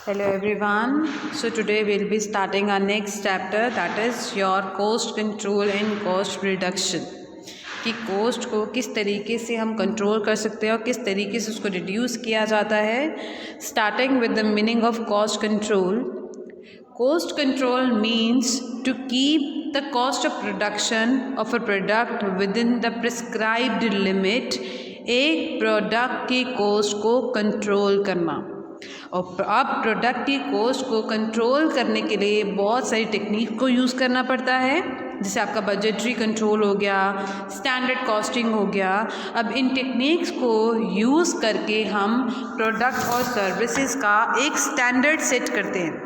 Hello everyone. So today we'll be starting our next chapter, that is your cost control and cost reduction. कि coast को किस तरीके से हम control कर सकते हैं और किस तरीके से उसको रिड्यूस किया जाता है. Starting with the meaning of cost control. Cost control means to keep the cost of production of a product within the prescribed limit. एक प्रोडक्ट की कॉस्ट को कंट्रोल करना. और अब प्रोडक्ट की कॉस्ट को कंट्रोल करने के लिए बहुत सारी टेक्निक को यूज़ करना पड़ता है, जैसे आपका बजटरी कंट्रोल हो गया, स्टैंडर्ड कॉस्टिंग हो गया. अब इन टेक्निक्स को यूज़ करके हम प्रोडक्ट और सर्विसेज का एक स्टैंडर्ड सेट करते हैं.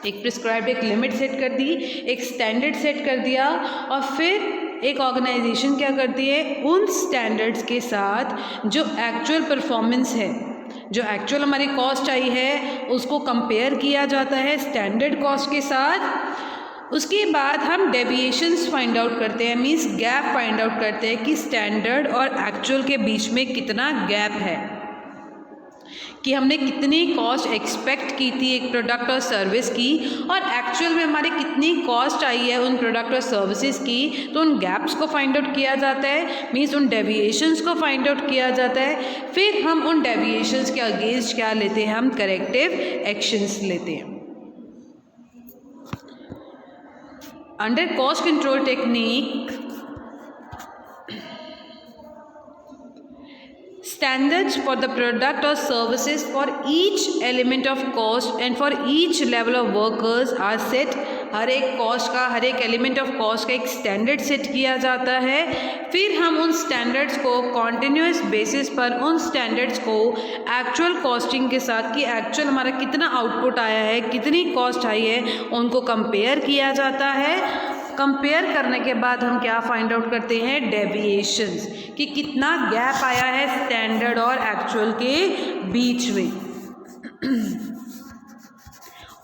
एक प्रिस्क्राइब्ड एक लिमिट सेट कर दी, एक स्टैंडर्ड सेट कर दिया, और फिर एक ऑर्गेनाइजेशन क्या करती है, उन स्टैंडर्ड्स के साथ जो एक्चुअल परफॉर्मेंस है, जो एक्चुअल हमारी कॉस्ट आई है, उसको कंपेयर किया जाता है स्टैंडर्ड कॉस्ट के साथ. उसके बाद हम डेविएशंस फाइंड आउट करते हैं, मींस गैप फाइंड आउट करते हैं कि स्टैंडर्ड और एक्चुअल के बीच में कितना गैप है, कि हमने कितनी कॉस्ट एक्सपेक्ट की थी एक प्रोडक्ट और सर्विस की और एक्चुअल में हमारी कितनी कॉस्ट आई है उन प्रोडक्ट और सर्विसेज की. तो उन गैप्स को फाइंड आउट किया जाता है, मीन्स उन डेविएशंस को फाइंड आउट किया जाता है. फिर हम उन डेविएशंस के अगेंस्ट क्या लेते हैं, हम करेक्टिव एक्शंस लेते हैं. Under cost control technique, standards for the product or services for each element of cost and for each level of workers are set. हर एक कॉस्ट का, हर एक एलिमेंट ऑफ कॉस्ट का एक स्टैंडर्ड सेट किया जाता है. फिर हम उन स्टैंडर्ड्स को कॉन्टिन्यूस बेसिस पर उन स्टैंडर्ड्स को एक्चुअल कॉस्टिंग के साथ, कि एक्चुअल हमारा कितना आउटपुट आया है, कितनी कॉस्ट आई है, उनको कंपेयर किया जाता है. कंपेयर करने के बाद हम क्या फाइंड आउट करते हैं, डेविएशंस, कि कितना गैप आया है स्टैंडर्ड और एक्चुअल के बीच में.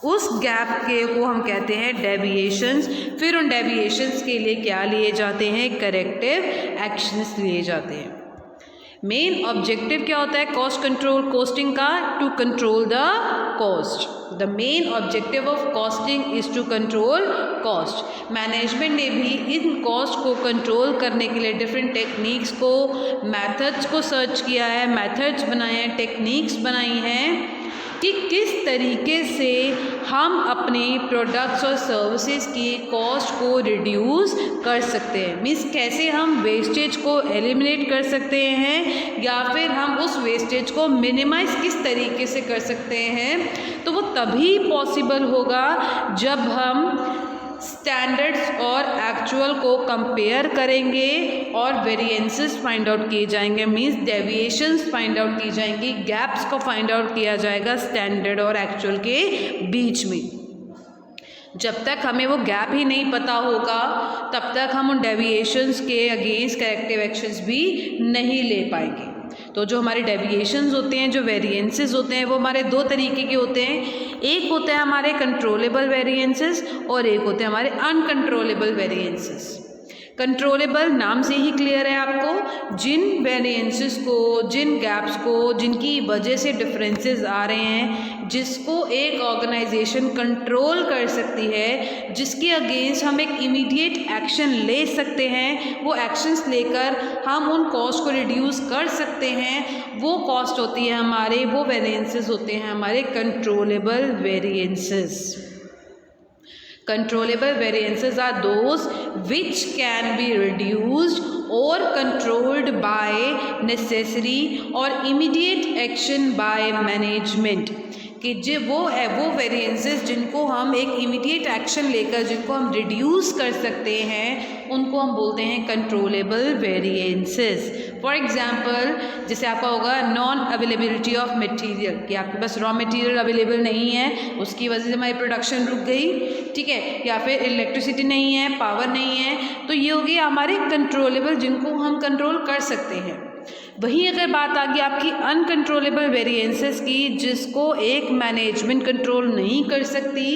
उस गैप के को हम कहते हैं डेविएशंस. फिर उन डेविएशंस के लिए क्या लिए जाते हैं, करेक्टिव एक्शंस लिए जाते हैं. मेन ऑब्जेक्टिव क्या होता है कॉस्ट कंट्रोल कॉस्टिंग का, to control the cost. The main objective of costing is to control cost. Management ने भी इन कॉस्ट को कंट्रोल करने के लिए डिफरेंट टेक्निक्स को, मेथड्स को सर्च किया है, मेथड्स बनाए हैं, टेक्निक्स बनाई हैं कि किस तरीके से हम अपने प्रोडक्ट्स और सर्विसेज की कॉस्ट को रिड्यूस कर सकते हैं. मीन्स कैसे हम वेस्टेज को एलिमिनेट कर सकते हैं, या फिर हम उस वेस्टेज को मिनिमाइज किस तरीके से कर सकते हैं. तो वो तभी पॉसिबल होगा जब हम स्टैंडर्ड्स और एक्चुअल को कंपेयर करेंगे और वेरिएंसेस फाइंड आउट किए जाएंगे, मींस डेविएशंस फाइंड आउट की जाएंगी, गैप्स को फाइंड आउट किया जाएगा स्टैंडर्ड और एक्चुअल के बीच में. जब तक हमें वो गैप ही नहीं पता होगा तब तक हम उन डेविएशंस के अगेंस्ट करेक्टिव एक्शंस भी नहीं ले पाएंगे. तो जो हमारे डेविएशंस होते हैं, जो वेरिएंसेस होते हैं, वो हमारे दो तरीके के होते हैं. एक होते हैं हमारे कंट्रोलेबल वेरिएंसेस और एक होते हैं हमारे अनकंट्रोलेबल वेरिएंसेस. कंट्रोलेबल नाम से ही क्लियर है आपको, जिन वेरिएंसेस को, जिन गैप्स को, जिनकी वजह से डिफरेंसेस आ रहे हैं, जिसको एक ऑर्गेनाइजेशन कंट्रोल कर सकती है, जिसके अगेंस्ट हम एक इमीडिएट एक्शन ले सकते हैं, वो एक्शंस लेकर हम उन कॉस्ट को रिड्यूस कर सकते हैं, वो कॉस्ट होती है हमारे, वो वेरिएंसेस होते हैं हमारे controllable variances. Controllable variances are those which can be reduced or controlled by necessary or immediate action by management. कि जो वो है वो वेरिएंसेस जिनको हम एक इमीडिएट एक्शन लेकर जिनको हम रिड्यूस कर सकते हैं, उनको हम बोलते हैं कंट्रोलेबल वेरिएंसेस. फॉर एग्जांपल, जैसे आपका होगा नॉन अवेलेबिलिटी ऑफ मटेरियल, कि आपके पास रॉ मटेरियल अवेलेबल नहीं है, उसकी वजह से हमारी प्रोडक्शन रुक गई, ठीक है, या फिर इलेक्ट्रिसिटी नहीं है, पावर नहीं है. तो ये होगी हमारे कंट्रोलेबल, जिनको हम कंट्रोल कर सकते हैं. वहीं अगर बात आ गई आपकी अनकंट्रोलेबल वेरिएंसेस की, जिसको एक मैनेजमेंट कंट्रोल नहीं कर सकती,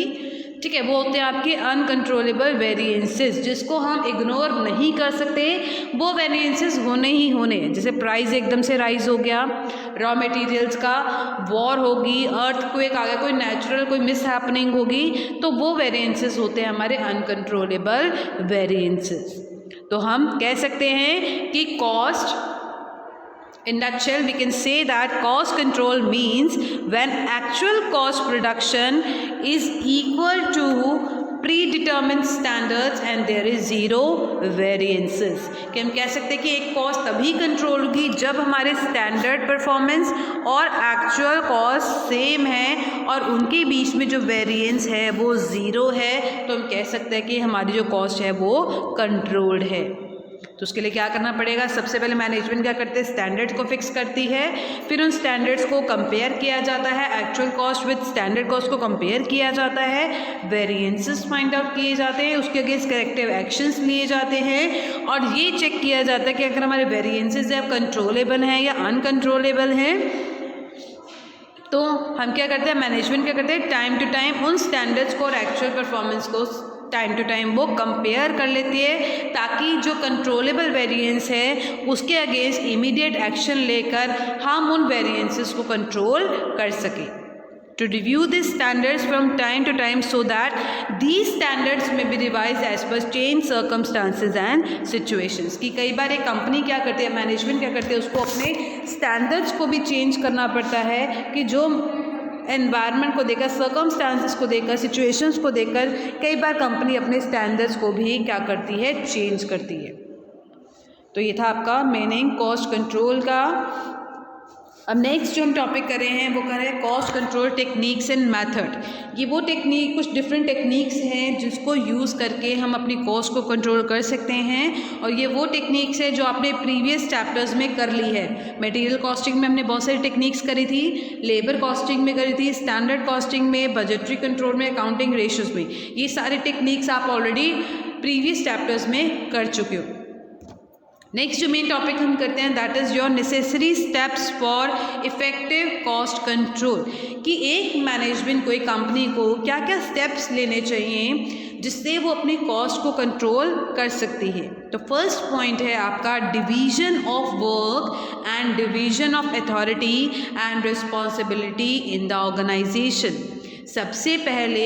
ठीक है, वो होते हैं आपके अनकंट्रोलेबल वेरिएंसेस, जिसको हम इग्नोर नहीं कर सकते, वो वेरिएंसेस होने ही होने। जैसे प्राइस एकदम से राइज हो गया, रॉ मटेरियल्स का वॉर होगी, अर्थक्वेक आ गया, कोई नेचुरल कोई मिस हैपनिंग होगी, तो वो वेरिएंसेस होते हैं हमारे अनकंट्रोलेबल वेरिएंसेस। तो हम कह सकते हैं कि cost, in nutshell we can say that cost control means when actual cost production is equal to predetermined standards and there is zero variances। कि हम कह सकते हैं कि एक कॉस्ट तभी कंट्रोल होगी जब हमारे स्टैंडर्ड परफॉर्मेंस और एक्चुअल कॉस्ट सेम है और उनके बीच में जो वेरिएंस है वो ज़ीरो है, तो हम कह सकते हैं कि हमारी जो कॉस्ट है वो कंट्रोल्ड है। तो उसके लिए क्या करना पड़ेगा, सबसे पहले मैनेजमेंट क्या करते हैं, स्टैंडर्ड्स को फिक्स करती है, फिर उन स्टैंडर्ड्स को कंपेयर किया जाता है, actual cost with standard cost को कंपेयर किया जाता है, वेरिएंसेस फाइंड आउट किए जाते हैं, उसके अगेंस्ट करेक्टिव एक्शंस लिए जाते हैं और ये चेक किया जाता है कि अगर हमारे वेरिएंसेस है कंट्रोलेबल हैं या अनकंट्रोलेबल हैं। तो हम क्या करते हैं, मैनेजमेंट क्या करते हैं, टाइम टू टाइम उन स्टैंडर्ड्स को और एक्चुअल परफॉर्मेंस को टाइम टू टाइम वो कंपेयर कर लेती है, ताकि जो कंट्रोलेबल वेरिएंस है उसके अगेंस्ट इमीडिएट एक्शन लेकर हम उन वेरिएंसेस को कंट्रोल कर सकें। To review this standards from time to time so that these standards में be revise as per change circumstances and situations. कि कई बार एक कंपनी क्या करती है, मैनेजमेंट क्या करती है, उसको अपने स्टैंडर्ड्स को भी चेंज करना पड़ता है कि जो एनवायरनमेंट को देखकर, सर्कमस्टांसेस को देखकर, सिचुएशंस को देखकर कई बार कंपनी अपने स्टैंडर्ड्स को भी क्या करती है, चेंज करती है। तो ये था आपका मीनिंग कॉस्ट कंट्रोल का। अब नेक्स्ट जो हम टॉपिक कर रहे हैं वो कर रहे हैं cost control techniques and method. ये वो टेक्निक, कुछ डिफरेंट टेक्निक्स हैं जिसको यूज़ करके हम अपनी कॉस्ट को कंट्रोल कर सकते हैं, और ये वो टेक्निक्स है जो आपने प्रीवियस चैप्टर्स में कर ली है। मटेरियल कॉस्टिंग में हमने बहुत सारी टेक्निक्स करी थी, लेबर कॉस्टिंग में करी थी, स्टैंडर्ड कॉस्टिंग में, बजटरी कंट्रोल में, अकाउंटिंग रेशियोज में। ये सारे टेक्निक्स आप ऑलरेडी प्रीवियस चैप्टर्स में कर चुके हो। नेक्स्ट जो मेन टॉपिक हम करते हैं that is your necessary steps for effective cost control. कि एक मैनेजमेंट को, एक कंपनी को क्या क्या स्टेप्स लेने चाहिए जिससे वो अपनी कॉस्ट को कंट्रोल कर सकती है। तो फर्स्ट पॉइंट है आपका division of work and division of authority and responsibility in the organisation. सबसे पहले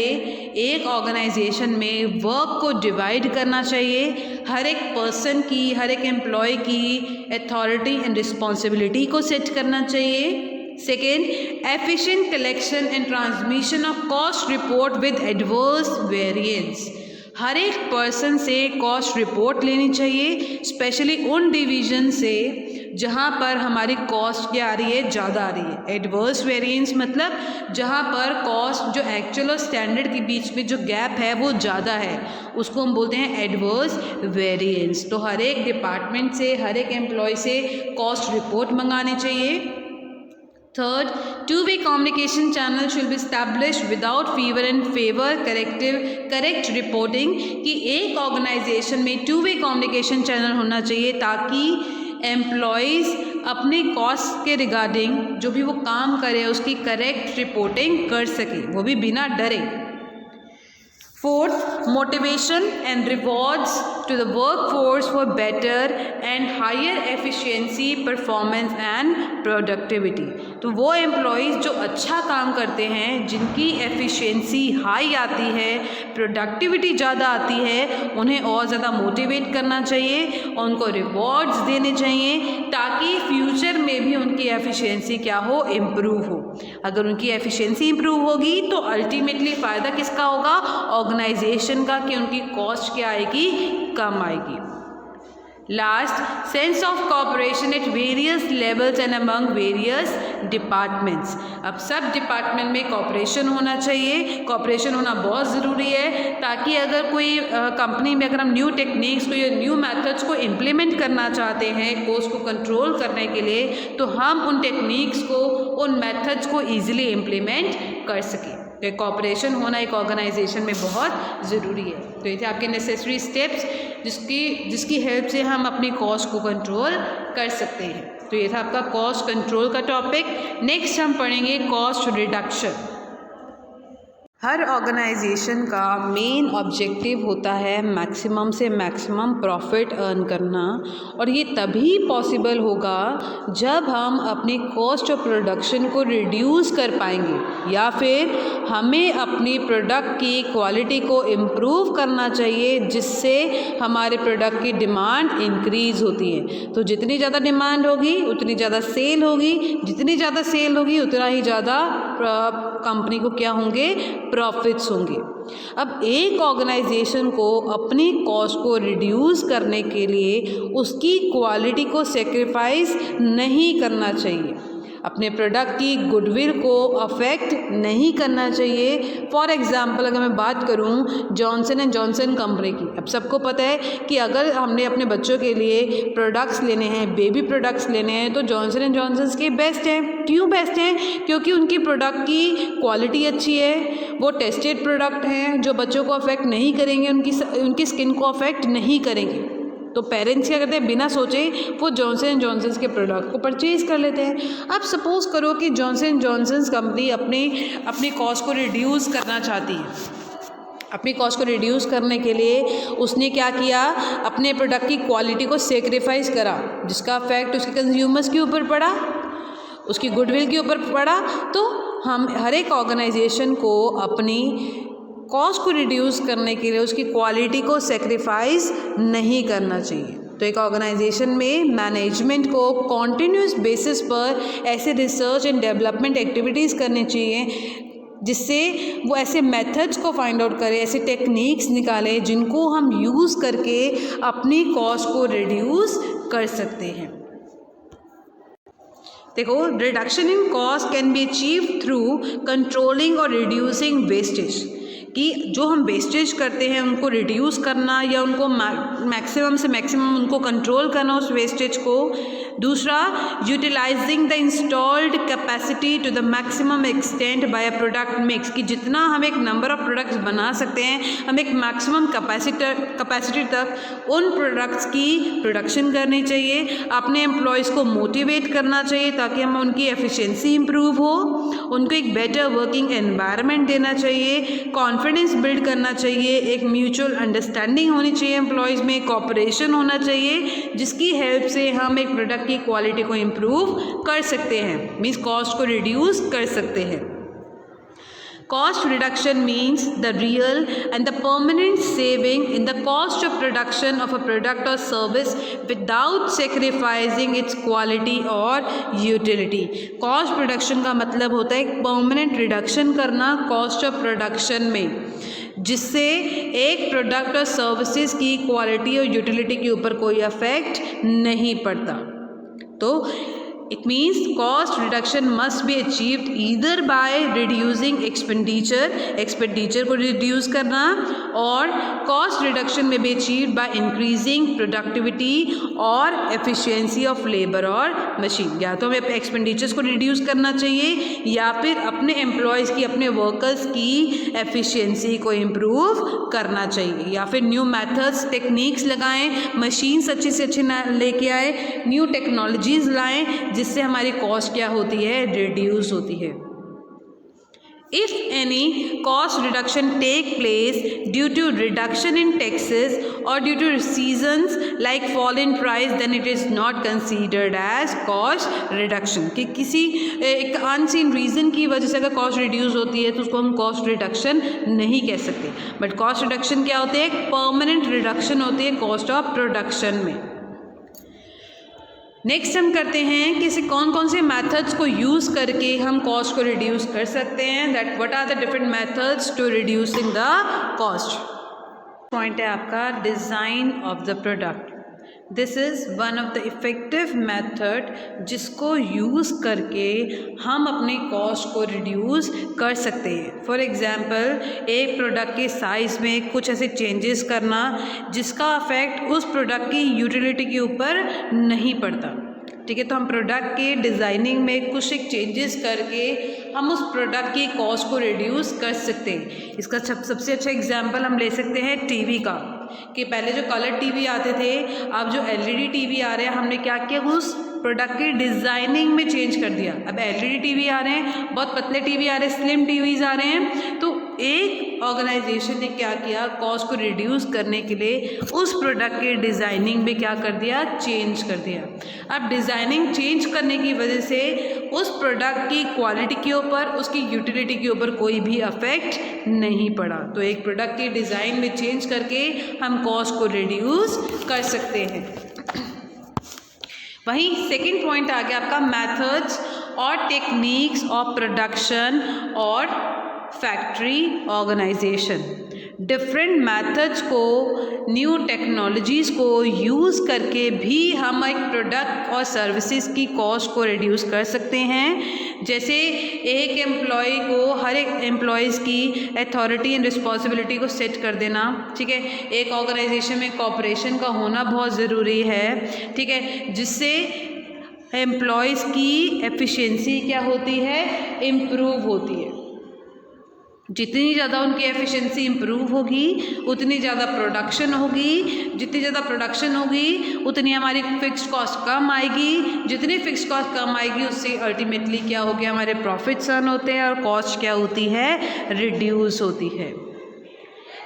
एक ऑर्गेनाइजेशन में वर्क को डिवाइड करना चाहिए, हर एक पर्सन की, हर एक एम्प्लॉय की अथॉरिटी एंड रिस्पॉन्सिबिलिटी को सेट करना चाहिए। Second, efficient collection and transmission of cost report with adverse variance. हर एक पर्सन से कॉस्ट रिपोर्ट लेनी चाहिए, स्पेशली उन डिवीजन से जहाँ पर हमारी कॉस्ट क्या आ रही है, ज़्यादा आ रही है। एडवर्स वेरिएंस मतलब जहाँ पर कॉस्ट जो एक्चुअल और स्टैंडर्ड के बीच में जो गैप है वो ज़्यादा है, उसको हम बोलते हैं एडवर्स वेरिएंस। तो हर एक डिपार्टमेंट से, हर एक एम्प्लॉय से कॉस्ट रिपोर्ट मंगानी चाहिए। Third, two-way communication channel should be established without fever and favor correct reporting। कि एक ऑर्गेनाइजेशन में two-way communication channel होना चाहिए ताकि एम्प्लॉयज़ अपने कॉस्ट के रिगार्डिंग जो भी वो काम करे उसकी करेक्ट रिपोर्टिंग कर सके, वो भी बिना डरे। Fourth, motivation and rewards to the workforce for better and higher efficiency, performance and productivity। तो वो एम्प्लॉयज़ जो अच्छा काम करते हैं, जिनकी एफिशिएंसी हाई आती है, प्रोडक्टिविटी ज़्यादा आती है, उन्हें और ज़्यादा मोटिवेट करना चाहिए और उनको रिवॉर्ड्स देने चाहिए ताकि फ्यूचर में भी उनकी एफिशिएंसी क्या हो, इम्प्रूव हो। अगर उनकी एफिशिएंसी इम्प्रूव होगी तो अल्टीमेटली फ़ायदा किसका होगा, ऑर्गेनाइजेशन का, कि उनकी कॉस्ट क्या आएगी, कम आएगी। Last, sense of cooperation at various levels and among various departments. अब सब डिपार्टमेंट में कोऑपरेशन होना चाहिए, कोऑपरेशन होना बहुत ज़रूरी है ताकि अगर कोई कंपनी में अगर हम न्यू टेक्निक्स को या न्यू मेथड्स को इम्प्लीमेंट करना चाहते हैं कॉस्ट को कंट्रोल करने के लिए, तो हम उन टेक्निक्स को, उन मेथड्स को ईजिली इम्प्लीमेंट कर सकें। तो कोऑपरेशन होना एक ऑर्गेनाइजेशन में बहुत ज़रूरी है। तो ये थे आपके नेसेसरी स्टेप्स जिसकी हेल्प से हम अपनी कॉस्ट को कंट्रोल कर सकते हैं। तो ये था आपका कॉस्ट कंट्रोल का टॉपिक। नेक्स्ट हम पढ़ेंगे कॉस्ट रिडक्शन। हर ऑर्गेनाइजेशन का मेन ऑब्जेक्टिव होता है मैक्सिमम से मैक्सिमम प्रॉफिट अर्न करना, और ये तभी पॉसिबल होगा जब हम अपनी कॉस्ट ऑफ प्रोडक्शन को रिड्यूस कर पाएंगे, या फिर हमें अपनी प्रोडक्ट की क्वालिटी को इम्प्रूव करना चाहिए, जिससे हमारे प्रोडक्ट की डिमांड इंक्रीज़ होती है। तो जितनी ज़्यादा डिमांड होगी उतनी ज़्यादा सेल होगी, जितनी ज़्यादा सेल होगी उतना ही ज़्यादा कंपनी को क्या होंगे, प्रॉफिट्स होंगे। अब एक ऑर्गेनाइजेशन को अपनी कॉस्ट को रिड्यूस करने के लिए उसकी क्वालिटी को सेक्रीफाइस नहीं करना चाहिए, अपने प्रोडक्ट की गुडविल को अफेक्ट नहीं करना चाहिए। फॉर एग्जांपल अगर मैं बात करूं जॉनसन एंड जॉनसन कंपनी की, अब सबको पता है कि अगर हमने अपने बच्चों के लिए प्रोडक्ट्स लेने हैं, बेबी प्रोडक्ट्स लेने हैं, तो जॉनसन एंड जॉनसन के बेस्ट हैं। क्यों बेस्ट हैं? क्योंकि उनकी प्रोडक्ट की क्वालिटी अच्छी है, वो टेस्टेड प्रोडक्ट हैं जो बच्चों को अफेक्ट नहीं करेंगे, उनकी स्किन को अफेक्ट नहीं करेंगे। तो पेरेंट्स क्या करते हैं, बिना सोचे वो जॉनसन एंड जॉनसन के प्रोडक्ट को परचेज़ कर लेते हैं। अब सपोज़ करो कि जॉनसन एंड जॉनसन कंपनी अपनी कॉस्ट को रिड्यूस करना चाहती है। अपनी कॉस्ट को रिड्यूस करने के लिए उसने क्या किया, अपने प्रोडक्ट की क्वालिटी को सेक्रीफाइस करा, जिसका इफेक्ट उसके कंज्यूमर्स के ऊपर पड़ा, उसकी गुडविल के ऊपर पड़ा। तो हम हर एक ऑर्गेनाइजेशन को अपनी कॉस्ट को रिड्यूस करने के लिए उसकी क्वालिटी को सेक्रीफाइस नहीं करना चाहिए। तो एक ऑर्गेनाइजेशन में मैनेजमेंट को कॉन्टिन्यूस बेसिस पर ऐसे रिसर्च एंड डेवलपमेंट एक्टिविटीज़ करनी चाहिए जिससे वो ऐसे मेथड्स को फाइंड आउट करे, ऐसे टेक्निक्स निकाले जिनको हम यूज़ करके अपनी कॉस्ट को रिड्यूस कर सकते हैं। देखो, reduction in cost can be achieved through controlling और रिड्यूसिंग वेस्टेज, कि जो हम वेस्टेज करते हैं उनको रिड्यूस करना या उनको मैक्सिमम से मैक्सिमम उनको कंट्रोल करना उस वेस्टेज को। दूसरा, utilising the installed capacity to the maximum extent by a product mix, कि जितना हम एक नंबर ऑफ प्रोडक्ट्स बना सकते हैं हम एक मैक्सिमम कैपेसिटी तक उन प्रोडक्ट्स की प्रोडक्शन करनी चाहिए। अपने एम्प्लॉयज़ को मोटिवेट करना चाहिए ताकि हम उनकी एफिशिएंसी इंप्रूव हो, उनको एक बेटर वर्किंग एनवायरनमेंट देना चाहिए, कॉन्फिडेंस बिल्ड करना चाहिए, एक म्यूचुअल अंडरस्टैंडिंग होनी चाहिए एम्प्लॉयज़ में, कॉपरेशन होना चाहिए, जिसकी हेल्प से हम एक प्रोडक्ट की क्वालिटी को इम्प्रूव कर सकते हैं, मीन्स कॉस्ट को रिड्यूस कर सकते हैं। Cost reduction means the real and the permanent saving in the cost of production of a product or service without sacrificing its quality or utility. Cost reduction का मतलब होता है एक permanent reduction करना cost of production में, जिससे एक product और सर्विसेज की क्वालिटी और यूटिलिटी के ऊपर कोई इफेक्ट नहीं पड़ता। तो it means cost reduction must be achieved either by reducing expenditure को reduce करना, और cost reduction may be achieved by increasing productivity और efficiency of labor और machine। या तो हमें expenditures को reduce करना चाहिए या फिर अपने employees की, अपने workers की efficiency को improve करना चाहिए, या फिर new methods techniques लगाएं, machines अच्छी से अच्छी लेके आए, new technologies लाएं, जिससे हमारी कॉस्ट क्या होती है, रिड्यूस होती है। If any cost reduction take place due to reduction in taxes or due to seasons like fall in price, then it is not considered as cost reduction। कि किसी एक अनसीन रीज़न की वजह से अगर कॉस्ट रिड्यूस होती है तो उसको हम कॉस्ट रिडक्शन नहीं कह सकते, बट कॉस्ट रिडक्शन क्या होती है, एक परमानेंट रिडक्शन होती है कॉस्ट ऑफ प्रोडक्शन में। नेक्स्ट हम करते हैं कि इसे कौन कौन से मेथड्स को यूज़ करके हम कॉस्ट को रिड्यूस कर सकते हैं, that what are the different methods to reducing the cost. Point है आपका design of the product. This is one of the effective method जिसको यूज़ करके हम अपनी कॉस्ट को रिड्यूस कर सकते हैं। फॉर एग्ज़ाम्पल, एक प्रोडक्ट के साइज़ में कुछ ऐसे चेंजेस करना जिसका अफेक्ट उस प्रोडक्ट की यूटिलिटी के ऊपर नहीं पड़ता। ठीक है, तो हम प्रोडक्ट के डिज़ाइनिंग में कुछ एक चेंजेस करके हम उस प्रोडक्ट की कॉस्ट को रिड्यूस कर सकते हैं। इसका सबसे अच्छा एग्जांपल हम ले सकते हैं टीवी का, कि पहले जो कलर टीवी आते थे, अब जो एलईडी टीवी आ रहे हैं, हमने क्या किया, उस प्रोडक्ट की डिज़ाइनिंग में चेंज कर दिया। अब एलईडी टीवी आ रहे हैं, बहुत पतले टीवी आ रहे हैं, स्लिम टीवीज़ आ रहे हैं, तो एक ऑर्गेनाइजेशन ने क्या किया, कॉस्ट को रिड्यूस करने के लिए उस प्रोडक्ट के डिज़ाइनिंग में क्या कर दिया, चेंज कर दिया। अब डिज़ाइनिंग चेंज करने की वजह से उस प्रोडक्ट की क्वालिटी के ऊपर, उसकी यूटिलिटी के ऊपर कोई भी अफेक्ट नहीं पड़ा। तो एक प्रोडक्ट के डिज़ाइन में चेंज करके हम कॉस्ट को रिड्यूस कर सकते हैं। वहीं सेकंड पॉइंट आ गया आपका मेथड्स और टेक्निक्स ऑफ प्रोडक्शन और फैक्ट्री ऑर्गेनाइजेशन। डिफरेंट मेथड्स को, न्यू टेक्नोलॉजीज़ को यूज़ करके भी हम एक प्रोडक्ट और सर्विसेज की कॉस्ट को रिड्यूस कर सकते हैं। जैसे एक एम्प्लॉय को, हर एक एम्प्लॉयज़ की अथॉरिटी एंड रिस्पॉन्सिबिलिटी को सेट कर देना, ठीक है। एक ऑर्गेनाइजेशन में कॉपरेशन का होना बहुत ज़रूरी है, ठीक है, जिससे एम्प्लॉयज़ की एफिशिएंसी क्या होती है, इम्प्रूव होती है। जितनी ज़्यादा उनकी एफिशिएंसी इम्प्रूव होगी उतनी ज़्यादा प्रोडक्शन होगी, जितनी ज़्यादा प्रोडक्शन होगी उतनी हमारी फिक्स कॉस्ट कम आएगी, जितनी फिक्स कॉस्ट कम आएगी उससे अल्टीमेटली क्या हो गया, हमारे प्रॉफिट्स अर्न होते हैं और कॉस्ट क्या होती है, रिड्यूस होती है।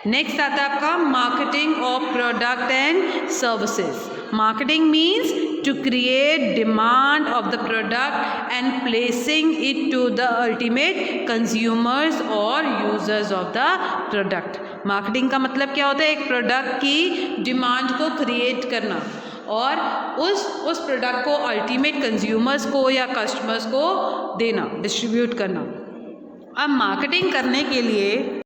नेक्स्ट आता है आपका marketing of product and services. Marketing means to create demand of the product and placing it to the ultimate consumers or users of the product. Marketing का मतलब क्या होता है, एक प्रोडक्ट की डिमांड को क्रिएट करना और उस प्रोडक्ट को अल्टीमेट कंज्यूमर्स को या कस्टमर्स को देना, डिस्ट्रीब्यूट करना। अब मार्केटिंग करने के लिए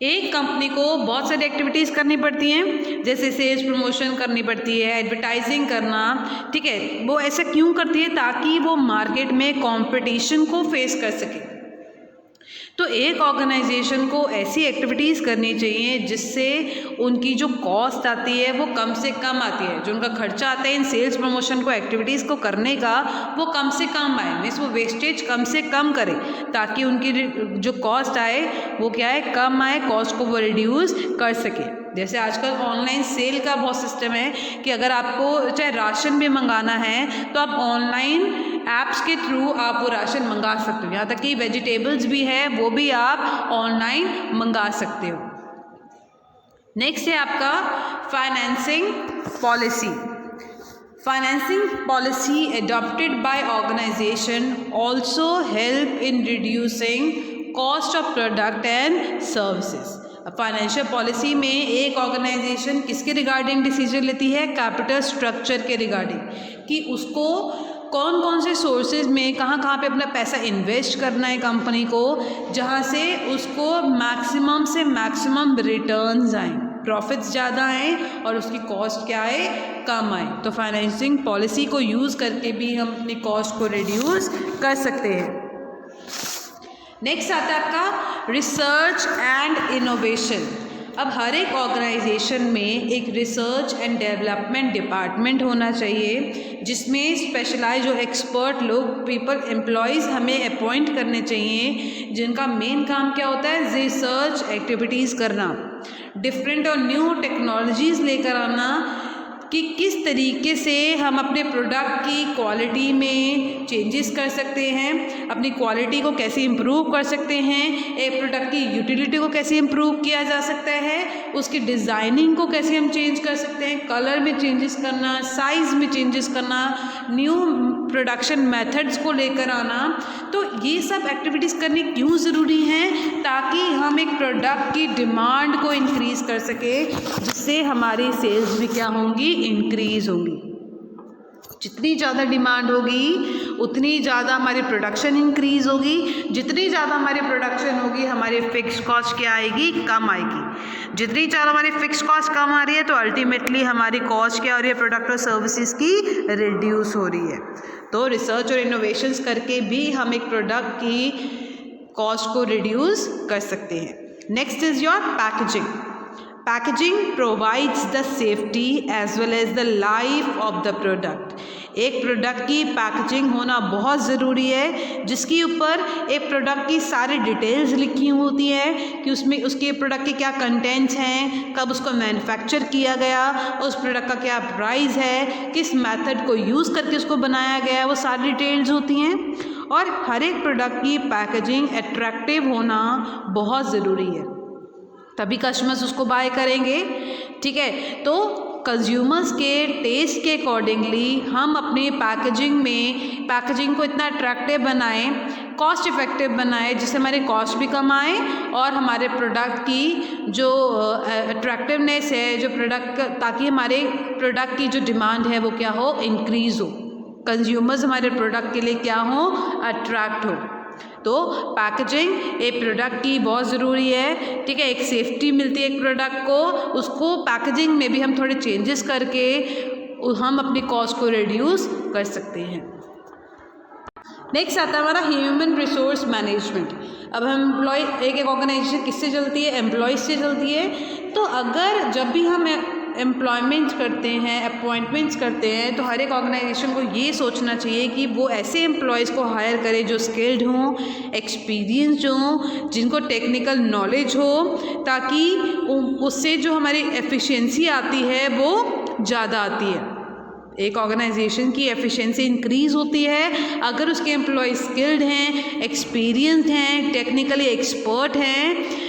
एक कंपनी को बहुत सारी एक्टिविटीज़ करनी पड़ती हैं, जैसे सेल्स प्रमोशन करनी पड़ती है, एडवर्टाइजिंग करना, ठीक है। वो ऐसा क्यों करती है, ताकि वो मार्केट में कंपटीशन को फेस कर सके। तो एक ऑर्गेनाइजेशन को ऐसी एक्टिविटीज़ करनी चाहिए जिससे उनकी जो कॉस्ट आती है वो कम से कम आती है, जो उनका खर्चा आता है इन सेल्स प्रमोशन को, एक्टिविटीज़ को करने का, वो कम से कम आए, मीन्स वो वेस्टेज कम से कम करें, ताकि उनकी जो कॉस्ट आए वो क्या है, कम आए, कॉस्ट को वो रिड्यूस कर सके। जैसे आजकल ऑनलाइन सेल का बहुत सिस्टम है कि अगर आपको चाहे राशन भी मंगाना है तो आप ऑनलाइन ऐप्स के थ्रू आप वो राशन मंगा सकते हो, यहाँ तक कि वेजिटेबल्स भी है वो भी आप ऑनलाइन मंगा सकते हो। नेक्स्ट है आपका financing policy. Financing policy adopted by organization also help in reducing cost of product and services. Financial policy में एक ऑर्गेनाइजेशन किसके रिगार्डिंग डिसीजन लेती है, कैपिटल स्ट्रक्चर के रिगार्डिंग, कि उसको कौन कौन से सोर्सेज में कहाँ कहाँ पे अपना पैसा इन्वेस्ट करना है कंपनी को, जहाँ से उसको मैक्सिमम से मैक्सिमम रिटर्न्स आएँ, प्रॉफिट्स ज़्यादा आएँ और उसकी कॉस्ट क्या आए, कम आए। तो फाइनेंसिंग पॉलिसी को यूज़ करके भी हम अपनी कॉस्ट को रिड्यूस कर सकते हैं। नेक्स्ट आता है आपका रिसर्च एंड इनोवेशन। अब हर एक ऑर्गेनाइजेशन में एक रिसर्च एंड डेवलपमेंट डिपार्टमेंट होना चाहिए, जिसमें स्पेशलाइज जो एक्सपर्ट लोग, पीपल, एम्प्लॉयज़ हमें अपॉइंट करने चाहिए, जिनका मेन काम क्या होता है, रिसर्च एक्टिविटीज़ करना, डिफरेंट और न्यू टेक्नोलॉजीज़ लेकर आना, कि किस तरीके से हम अपने प्रोडक्ट की क्वालिटी में चेंजेस कर सकते हैं, अपनी क्वालिटी को कैसे इम्प्रूव कर सकते हैं, एक प्रोडक्ट की यूटिलिटी को कैसे इम्प्रूव किया जा सकता है, उसकी डिज़ाइनिंग को कैसे हम चेंज कर सकते हैं, कलर में चेंजेस करना, साइज़ में चेंजेस करना, न्यू प्रोडक्शन मेथड्स को लेकर आना। तो ये सब एक्टिविटीज़ करनी क्यों ज़रूरी हैं, ताकि हम एक प्रोडक्ट की डिमांड को इंक्रीज़ कर सके, जिससे हमारी सेल्स भी क्या होंगी, इंक्रीज़ होंगी। जितनी ज़्यादा डिमांड होगी उतनी ज़्यादा हमारी प्रोडक्शन इंक्रीज़ होगी, जितनी ज़्यादा हमारी प्रोडक्शन होगी हमारी फिक्स कॉस्ट क्या आएगी, कम आएगी। जितनी ज़्यादा हमारी फिक्स कॉस्ट कम आ रही है तो अल्टीमेटली हमारी कॉस्ट क्या हो रही है, प्रोडक्ट और सर्विसेज की रिड्यूस हो रही है। तो रिसर्च और इनोवेशंस करके भी हम एक प्रोडक्ट की कॉस्ट को रिड्यूस कर सकते हैं। Next is your packaging. Packaging provides the safety as well as the life of the product. एक प्रोडक्ट की पैकेजिंग होना बहुत ज़रूरी है, जिसके ऊपर एक प्रोडक्ट की सारी डिटेल्स लिखी होती है कि उसमें उसके प्रोडक्ट के क्या कंटेंट्स हैं, कब उसको मैन्युफैक्चर किया गया, उस प्रोडक्ट का क्या प्राइस है, किस मेथड को यूज़ करके उसको बनाया गया है, वो सारी डिटेल्स होती हैं। और हर एक प्रोडक्ट की पैकेजिंग अट्रैक्टिव होना बहुत ज़रूरी है। तभी कस्टमर्स उसको बाय करेंगे। ठीक है, तो कंज्यूमर्स के टेस्ट के अकॉर्डिंगली हम अपनी पैकेजिंग को इतना अट्रैक्टिव बनाएं, कॉस्ट इफ़ेक्टिव बनाएं, जिससे हमारे कॉस्ट भी कम आए और हमारे प्रोडक्ट की जो अट्रैक्टिवनेस है, जो प्रोडक्ट, ताकि हमारे प्रोडक्ट की जो डिमांड है वो क्या हो, इंक्रीज़ हो, कंज्यूमर्स हमारे प्रोडक्ट के लिए क्या हो, अट्रैक्ट हो। तो पैकेजिंग एक प्रोडक्ट की बहुत ज़रूरी है। ठीक है, एक सेफ्टी मिलती है एक प्रोडक्ट को, उसको पैकेजिंग में भी हम थोड़े चेंजेस करके हम अपनी कॉस्ट को रिड्यूस कर सकते हैं। नेक्स्ट आता है हमारा ह्यूमन रिसोर्स मैनेजमेंट। अब हम एक ऑर्गेनाइजेशन किससे चलती है, एम्प्लॉयज़ से चलती है। तो अगर जब भी हम एम्प्लॉयमेंट करते हैं, अपॉइंटमेंट्स करते हैं, तो हर एक ऑर्गेनाइजेशन को ये सोचना चाहिए कि वो ऐसे एम्प्लॉयज़ को हायर करे जो स्किल्ड हों, एक्सपीरियंस्ड हों, जिनको टेक्निकल नॉलेज हो, ताकि उससे जो हमारी एफिशिएंसी आती है वो ज़्यादा आती है। एक ऑर्गेनाइजेशन की एफिशिएंसी इंक्रीज़ होती है अगर उसके एम्प्लॉय स्किल्ड हैं, एक्सपीरियंस्ड हैं, टेक्निकली एक्सपर्ट हैं।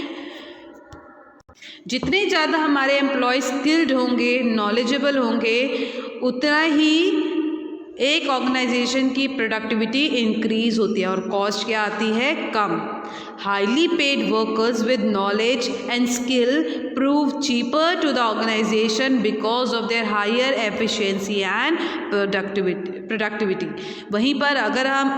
जितने ज़्यादा हमारे एम्प्लॉय स्किल्ड होंगे, नॉलेजेबल होंगे, उतना ही एक ऑर्गेनाइजेशन की प्रोडक्टिविटी इंक्रीज़ होती है और कॉस्ट क्या आती है, कम। Highly paid workers with knowledge and skill prove cheaper to the organization because of their higher efficiency and productivity. वहीं पर अगर हम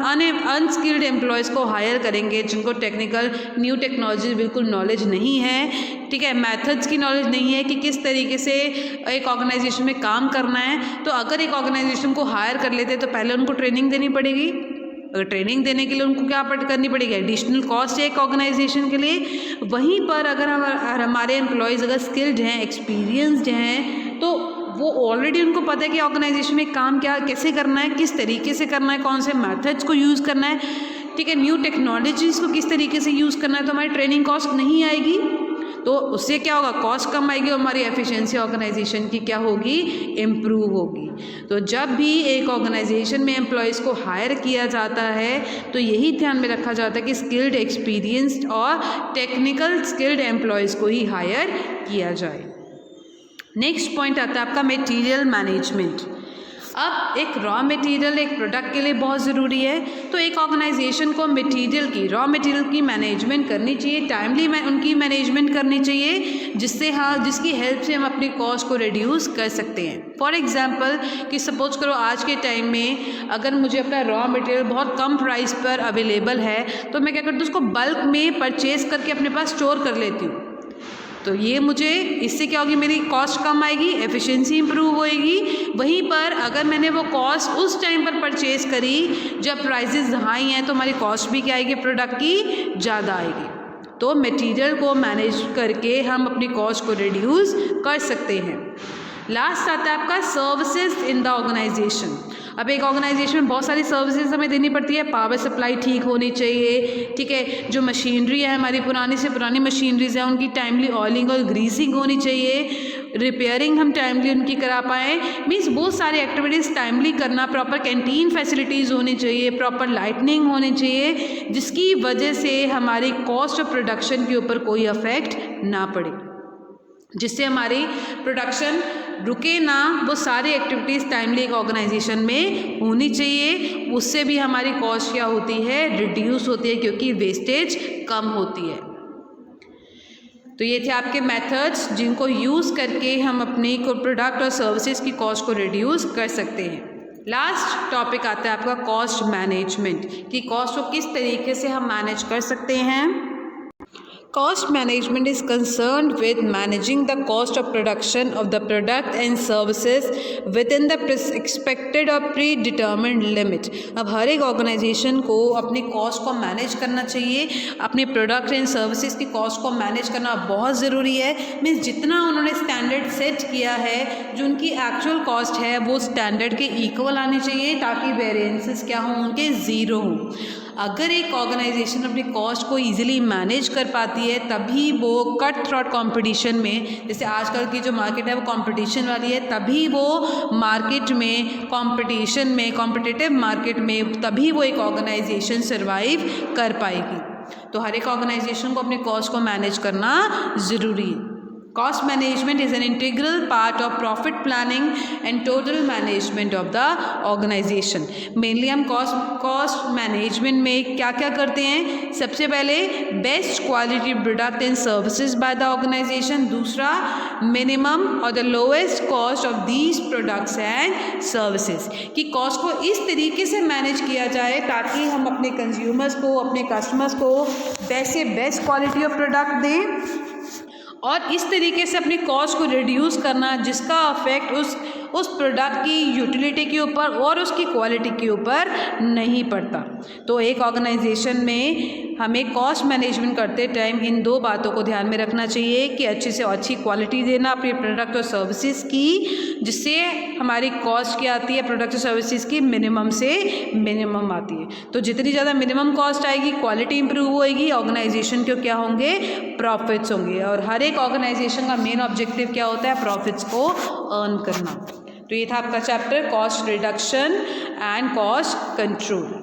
अनस्किल्ड एम्प्लॉयज़ को हायर करेंगे, जिनको टेक्निकल न्यू टेक्नोलॉजी बिल्कुल नॉलेज नहीं है, ठीक है, मेथड्स की नॉलेज नहीं है कि किस तरीके से एक ऑर्गेनाइजेशन में काम करना है, तो अगर एक ऑर्गेनाइजेशन को हायर कर लेते हैं तो पहले उनको ट्रेनिंग देनी पड़ेगी। अगर ट्रेनिंग देने के लिए उनको क्या करनी पड़ेगी, एडिशनल कॉस्ट है एक ऑर्गेनाइजेशन के लिए। वहीं पर अगर हमारे एम्प्लॉयज़ अगर स्किल्ड हैं, एक्सपीरियंस्ड हैं, तो वो ऑलरेडी उनको पता है कि ऑर्गेनाइजेशन में काम क्या कैसे करना है, किस तरीके से करना है, कौन से मेथड्स को यूज़ करना है, ठीक है, न्यू टेक्नोलॉजीज़ को किस तरीके से यूज़ करना है, तो हमारी ट्रेनिंग कॉस्ट नहीं आएगी। तो उससे क्या होगा, कॉस्ट कम आएगी और हमारी एफिशिएंसी ऑर्गेनाइजेशन की क्या होगी, इम्प्रूव होगी। तो जब भी एक ऑर्गेनाइजेशन में एम्प्लॉयज़ को हायर किया जाता है तो यही ध्यान में रखा जाता है कि स्किल्ड, एक्सपीरियंस्ड और टेक्निकल स्किल्ड एम्प्लॉयज़ को ही हायर किया जाए। नेक्स्ट पॉइंट आता है आपका मटेरियल मैनेजमेंट। अब एक रॉ मटेरियल एक प्रोडक्ट के लिए बहुत ज़रूरी है, तो एक ऑर्गेनाइजेशन को रॉ मटेरियल की मैनेजमेंट करनी चाहिए, टाइमली उनकी मैनेजमेंट करनी चाहिए, जिसकी हेल्प से हम अपनी कॉस्ट को रिड्यूस कर सकते हैं। फॉर एग्जांपल कि सपोज करो आज के टाइम में अगर मुझे अपना रॉ मटेरियल बहुत कम प्राइस पर अवेलेबल है, तो मैं क्या करती हूँ, उसको बल्क में परचेज़ करके अपने पास स्टोर कर लेती हूँ। तो ये मुझे इससे क्या होगी, मेरी कॉस्ट कम आएगी, एफिशिएंसी इंप्रूव होएगी। वहीं पर अगर मैंने वो कॉस्ट उस टाइम पर परचेज करी जब प्राइसेस हाई हैं, तो हमारी कॉस्ट भी क्या आएगी, प्रोडक्ट की ज़्यादा आएगी। तो मटेरियल को मैनेज करके हम अपनी कॉस्ट को रिड्यूस कर सकते हैं। लास्ट आता है आपका सर्विसेज इन द ऑर्गेनाइजेशन। अब एक ऑर्गेनाइजेशन में बहुत सारी सर्विसेज हमें देनी पड़ती है। पावर सप्लाई ठीक होनी चाहिए, ठीक है, जो मशीनरी है हमारी पुरानी से पुरानी मशीनरीज है उनकी टाइमली ऑयलिंग और ग्रीसिंग होनी चाहिए, रिपेयरिंग हम टाइमली उनकी करा पाएँ, मीन्स बहुत सारी एक्टिविटीज़ टाइमली करना, प्रॉपर कैंटीन फैसिलिटीज़ होनी चाहिए, प्रॉपर लाइटनिंग होनी चाहिए, जिसकी वजह से हमारी कॉस्ट ऑफ प्रोडक्शन के ऊपर कोई अफेक्ट ना पड़े, जिससे हमारी प्रोडक्शन रुके ना। वो सारी एक्टिविटीज़ टाइमली एक ऑर्गेनाइजेशन में होनी चाहिए, उससे भी हमारी कॉस्ट क्या होती है, रिड्यूस होती है, क्योंकि वेस्टेज कम होती है। तो ये थे आपके मेथड्स जिनको यूज़ करके हम अपनी प्रोडक्ट और सर्विसेज की कॉस्ट को रिड्यूस कर सकते हैं। लास्ट टॉपिक आता है आपका कॉस्ट मैनेजमेंट, कि कॉस्ट को किस तरीके से हम मैनेज कर सकते हैं। Cost management is concerned with managing the cost of production of the product and services within the expected or predetermined limit। अब हर एक ऑर्गेनाइजेशन को अपनी कॉस्ट को मैनेज करना चाहिए, अपने प्रोडक्ट एंड सर्विसेज की कॉस्ट को मैनेज करना बहुत ज़रूरी है। मीन्स जितना उन्होंने स्टैंडर्ड सेट किया है, जो उनकी एक्चुअल कॉस्ट है वो स्टैंडर्ड के इक्वल आनी चाहिए, ताकि वेरिएंसेस क्या हों, उनके ज़ीरो हों। अगर एक ऑर्गेनाइजेशन अपनी कॉस्ट को ईजिली मैनेज कर पाती है, तभी वो कट थ्रोट कंपटीशन में, जैसे आजकल की जो मार्केट है वो कंपटीशन वाली है, तभी वो मार्केट में कंपटीशन में, कॉम्पिटिटिव मार्केट में, तभी वो एक ऑर्गेनाइजेशन सर्वाइव कर पाएगी। तो हर एक ऑर्गेनाइजेशन को अपने कॉस्ट को मैनेज करना ज़रूरी है। Cost management is an integral part of profit planning and total management of the organisation. Mainly हम कॉस्ट मैनेजमेंट में क्या क्या करते हैं? सबसे पहले best quality product and services by the organisation, दूसरा मिनिमम और the lowest cost of these products and services, कि कॉस्ट को इस तरीके से मैनेज किया जाए ताकि हम अपने कंज्यूमर्स को, अपने कस्टमर्स को बेस्ट से बेस्ट क्वालिटी ऑफ प्रोडक्ट दें और इस तरीके से अपनी कॉस्ट को रिड्यूस करना जिसका अफेक्ट उस प्रोडक्ट की यूटिलिटी के ऊपर और उसकी क्वालिटी के ऊपर नहीं पड़ता। तो एक ऑर्गेनाइजेशन में हमें कॉस्ट मैनेजमेंट करते टाइम इन दो बातों को ध्यान में रखना चाहिए कि अच्छी से अच्छी क्वालिटी देना अपने प्रोडक्ट और सर्विसेज की, जिससे हमारी कॉस्ट क्या आती है प्रोडक्ट और सर्विसेज की मिनिमम से मिनिमम आती है। तो जितनी ज़्यादा मिनिमम कॉस्ट आएगी, क्वालिटी इंप्रूव होएगी, ऑर्गेनाइजेशन को क्या होंगे? प्रॉफिट्स होंगे। और हर एक ऑर्गेनाइजेशन का मेन ऑब्जेक्टिव क्या होता है? प्रॉफिट्स को अर्न करना। तो ये था आपका chapter cost reduction and cost control.